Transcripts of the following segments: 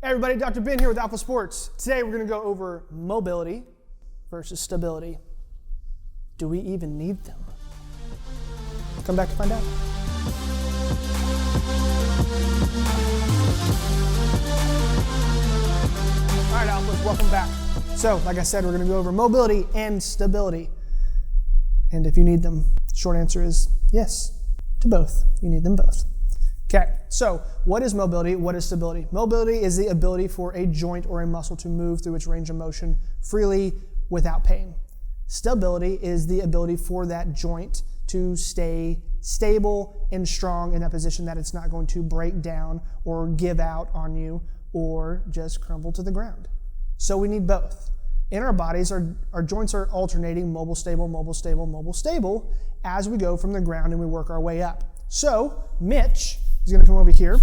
Hey everybody, Dr. Ben here with Alpha Sports. Today we're going to go over mobility versus stability. Do we even need them? Come back to find out. All right, Alphas, welcome back. So, like I said, we're going to go over mobility and stability. And if you need them, the short answer is yes, to both. You need them both. Okay, so what is mobility? What is stability? Mobility is the ability for a joint or a muscle to move through its range of motion freely without pain. Stability is the ability for that joint to stay stable and strong in that position that it's not going to break down or give out on you or just crumble to the ground. So we need both. In our bodies, our joints are alternating mobile, stable, mobile, stable, mobile, stable as we go from the ground and we work our way up. So Mitch is going to come over here,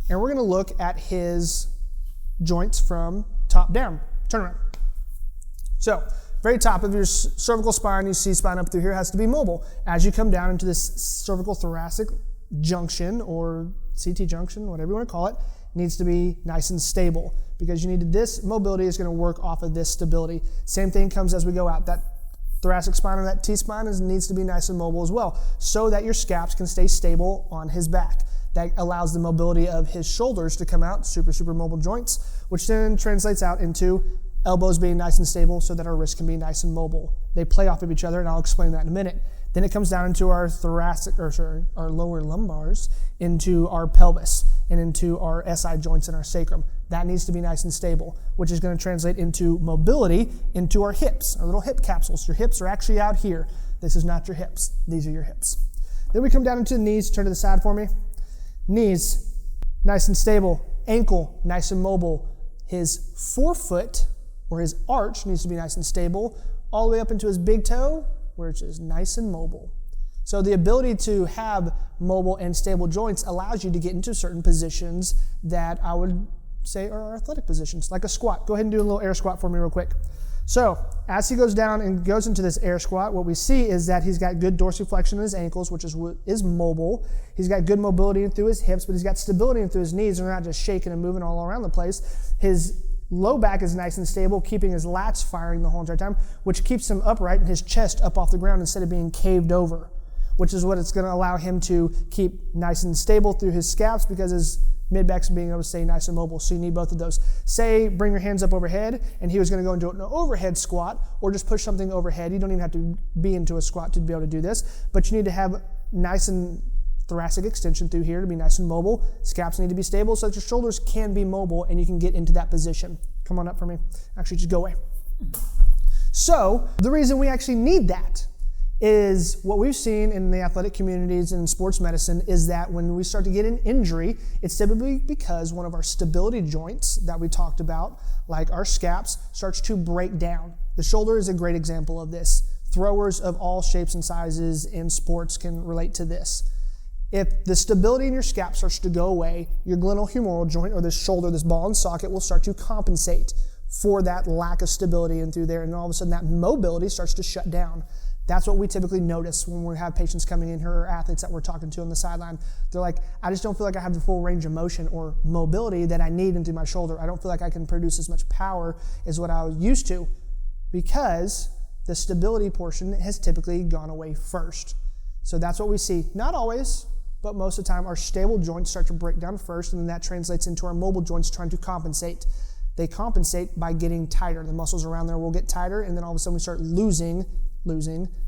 and we're going to look at his joints from top down. Turn around. So, very top of your cervical spine, you see spine up through here has to be mobile. As you come down into this cervical thoracic junction, or CT junction, whatever you want to call it, needs to be nice and stable, because you need this mobility is going to work off of this stability. Same thing comes as we go out. That thoracic spine or that T-spine needs to be nice and mobile as well, so that your scaps can stay stable on his back. That allows the mobility of his shoulders to come out, super mobile joints, which then translates out into elbows being nice and stable so that our wrists can be nice and mobile. They play off of each other, and I'll explain that in a minute. Then it comes down into our our lower lumbars, into our pelvis, and into our SI joints and our sacrum. That needs to be nice and stable, which is going to translate into mobility into our hips, our little hip capsules. Your hips are actually out here. This is not your hips. These are your hips. Then we come down into the knees. Turn to the side for me. Knees, nice and stable. Ankle, nice and mobile. His forefoot, or his arch, needs to be nice and stable, all the way up into his big toe, which is nice and mobile. So the ability to have mobile and stable joints allows you to get into certain positions that I would say are athletic positions, like a squat. Go ahead and do a little air squat for me real quick. So as he goes down and goes into this air squat, what we see is that he's got good dorsiflexion in his ankles, which is mobile. He's got good mobility through his hips, but he's got stability through his knees, and they're not just shaking and moving all around the place. His low back is nice and stable, keeping his lats firing the whole entire time, which keeps him upright and his chest up off the ground instead of being caved over, which is what it's going to allow him to keep nice and stable through his scaps, because his mid-back's being able to stay nice and mobile. So you need both of those. Say, bring your hands up overhead, and he was going to go into an overhead squat, or just push something overhead. You don't even have to be into a squat to be able to do this, but you need to have nice and thoracic extension through here to be nice and mobile. Scaps need to be stable so that your shoulders can be mobile and you can get into that position. Come on up for me. Actually, just go away. So the reason we actually need that is what we've seen in the athletic communities and in sports medicine is that when we start to get an injury, it's typically because one of our stability joints that we talked about, like our scaps, starts to break down. The shoulder is a great example of this. Throwers of all shapes and sizes in sports can relate to this. If the stability in your scap starts to go away, your glenohumeral joint, or this shoulder, this ball and socket, will start to compensate for that lack of stability in through there, and all of a sudden that mobility starts to shut down. That's what we typically notice when we have patients coming in here, or athletes that we're talking to on the sideline. They're like, I just don't feel like I have the full range of motion or mobility that I need into my shoulder. I don't feel like I can produce as much power as what I was used to, because the stability portion has typically gone away first. So that's what we see. Not always, but most of the time our stable joints start to break down first, and then that translates into our mobile joints trying to compensate. They compensate by getting tighter. The muscles around there will get tighter, and then all of a sudden we start losing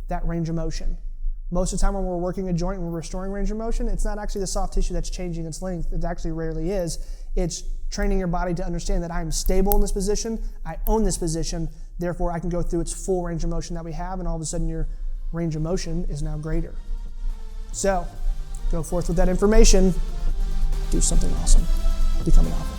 that range of motion. Most of the time when we're working a joint and we're restoring range of motion, it's not actually the soft tissue that's changing its length. It actually rarely is. It's training your body to understand that I am stable in this position, I own this position, therefore I can go through its full range of motion that we have, and all of a sudden your range of motion is now greater. So, go forth with that information, do something awesome, become an alpha.